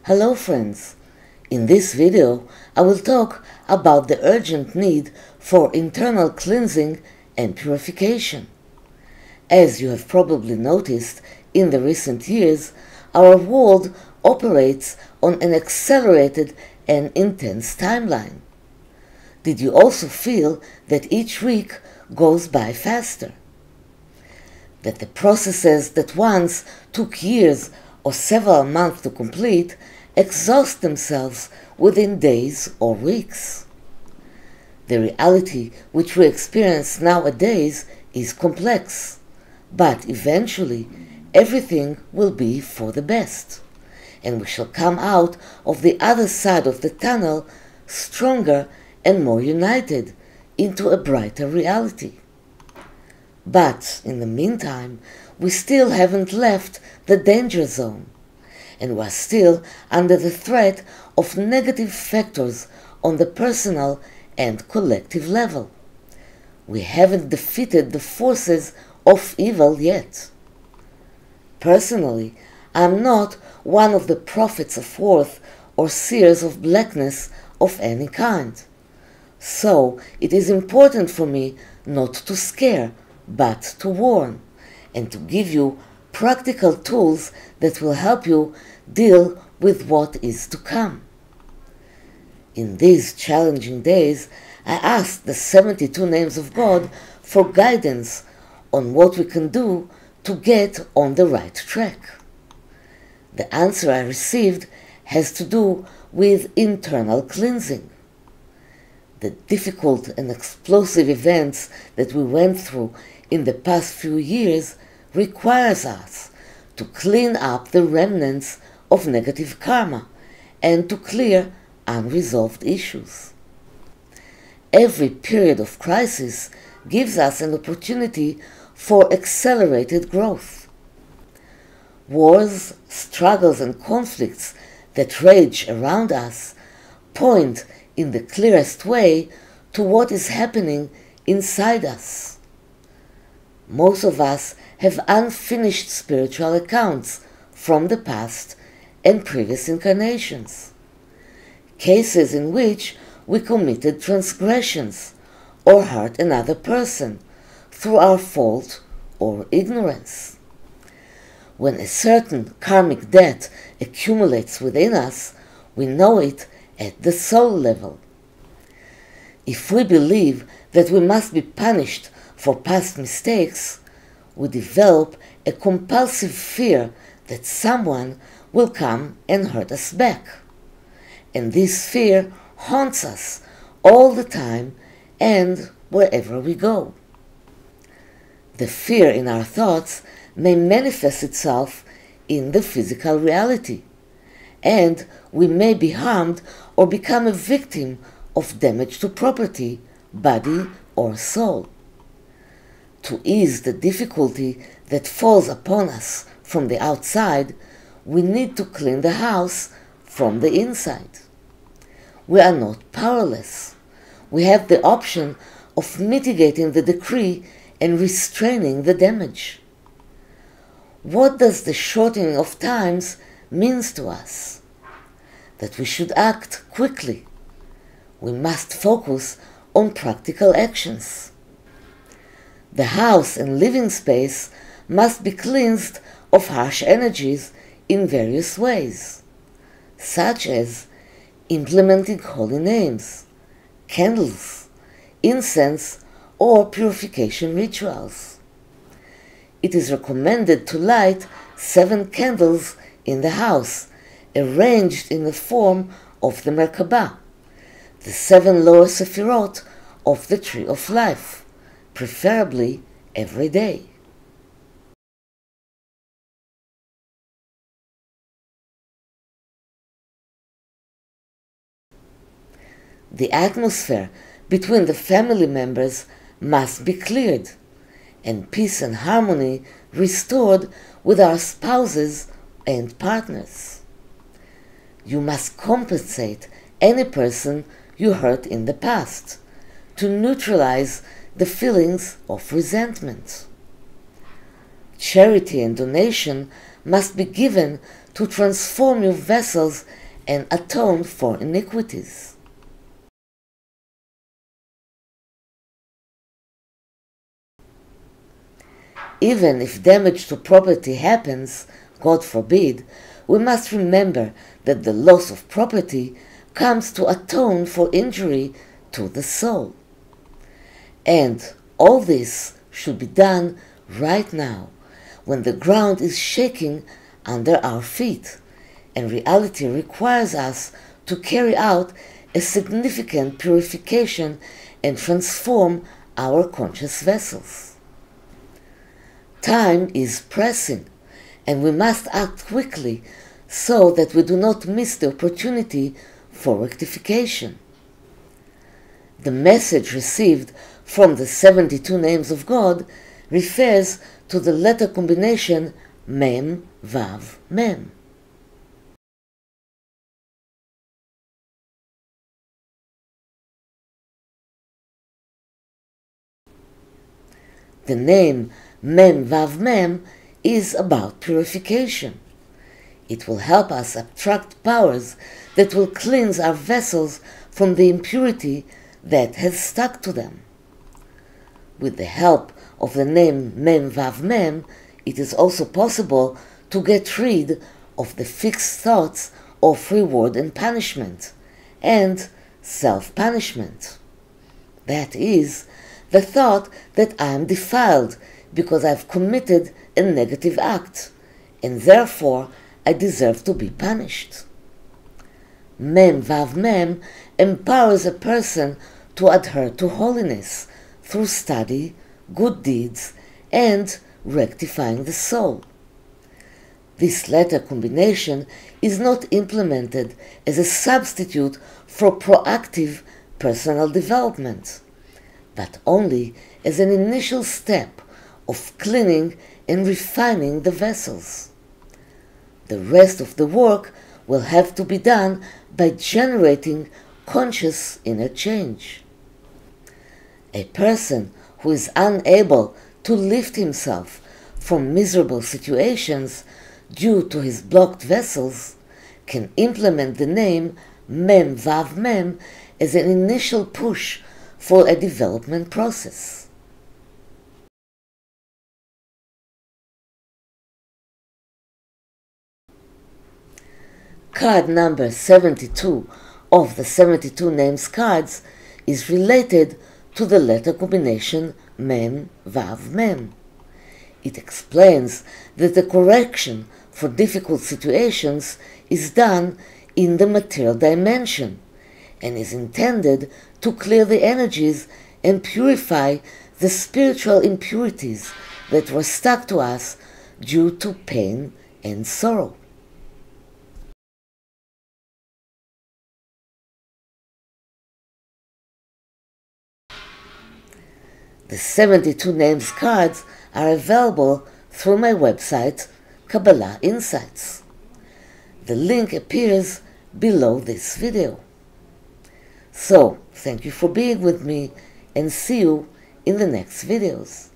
Hello friends! In this video I will talk about the urgent need for internal cleansing and purification. As you have probably noticed in the recent years, our world operates on an accelerated and intense timeline. Did you also feel that each week goes by faster? That the processes that once took years or several months to complete exhaust themselves within days or weeks? The reality which we experience nowadays is complex, but eventually everything will be for the best, and we shall come out of the other side of the tunnel stronger and more united into a brighter reality. But in the meantime, we still haven't left the danger zone, and we are still under the threat of negative factors on the personal and collective level. We haven't defeated the forces of evil yet. Personally, I am not one of the prophets of wrath or seers of blackness of any kind. So it is important for me not to scare, but to warn, and to give you practical tools that will help you deal with what is to come. In these challenging days, I asked the 72 names of God for guidance on what we can do to get on the right track. The answer I received has to do with internal cleansing. The difficult and explosive events that we went through in the past few years requires us to clean up the remnants of negative karma and to clear unresolved issues. Every period of crisis gives us an opportunity for accelerated growth. Wars, struggles and conflicts that rage around us point in the clearest way to what is happening inside us. Most of us have unfinished spiritual accounts from the past and previous incarnations, cases in which we committed transgressions or hurt another person through our fault or ignorance. When a certain karmic debt accumulates within us, we know it at the soul level. If we believe that we must be punished for past mistakes, we develop a compulsive fear that someone will come and hurt us back. And this fear haunts us all the time and wherever we go. The fear in our thoughts may manifest itself in the physical reality, and we may be harmed or become a victim of damage to property, body or soul. To ease the difficulty that falls upon us from the outside, we need to clean the house from the inside. We are not powerless. We have the option of mitigating the decree and restraining the damage. What does the shortening of times means to us? That we should act quickly. We must focus on practical actions. The house and living space must be cleansed of harsh energies in various ways, such as implementing holy names, candles, incense, or purification rituals. It is recommended to light 7 candles in the house, arranged in the form of the Merkabah, the 7 lower sephirot of the Tree of Life, preferably every day. The atmosphere between the family members must be cleared, and peace and harmony restored with our spouses and partners. You must compensate any person you hurt in the past to neutralize the feelings of resentment. Charity and donation must be given to transform your vessels and atone for iniquities. Even if damage to property happens, God forbid, we must remember that the loss of property comes to atone for injury to the soul. And all this should be done right now, when the ground is shaking under our feet, and reality requires us to carry out a significant purification and transform our conscious vessels. Time is pressing, and we must act quickly so that we do not miss the opportunity for rectification. The message received from the 72 names of God refers to the letter combination Mem-Vav-Mem. The name Mem-Vav-Mem is about purification. It will help us attract powers that will cleanse our vessels from the impurity that has stuck to them. With the help of the name Mem-Vav-Mem, it is also possible to get rid of the fixed thoughts of reward and punishment, and self-punishment. That is, the thought that I am defiled because I've committed a negative act, and therefore I deserve to be punished. Mem-Vav-Mem empowers a person to adhere to holiness through study, good deeds, and rectifying the soul. This letter combination is not implemented as a substitute for proactive personal development, but only as an initial step of cleaning and refining the vessels. The rest of the work will have to be done by generating conscious inner change. A person who is unable to lift himself from miserable situations due to his blocked vessels can implement the name Mem-Vav-Mem as an initial push for a development process. Card number 72 of the 72 names cards is related to the letter combination Mem-Vav-Mem. It explains that the correction for difficult situations is done in the material dimension and is intended to clear the energies and purify the spiritual impurities that were stuck to us due to pain and sorrow. The 72 names cards are available through my website, Kabbalah Insights. The link appears below this video. So, thank you for being with me, and see you in the next videos.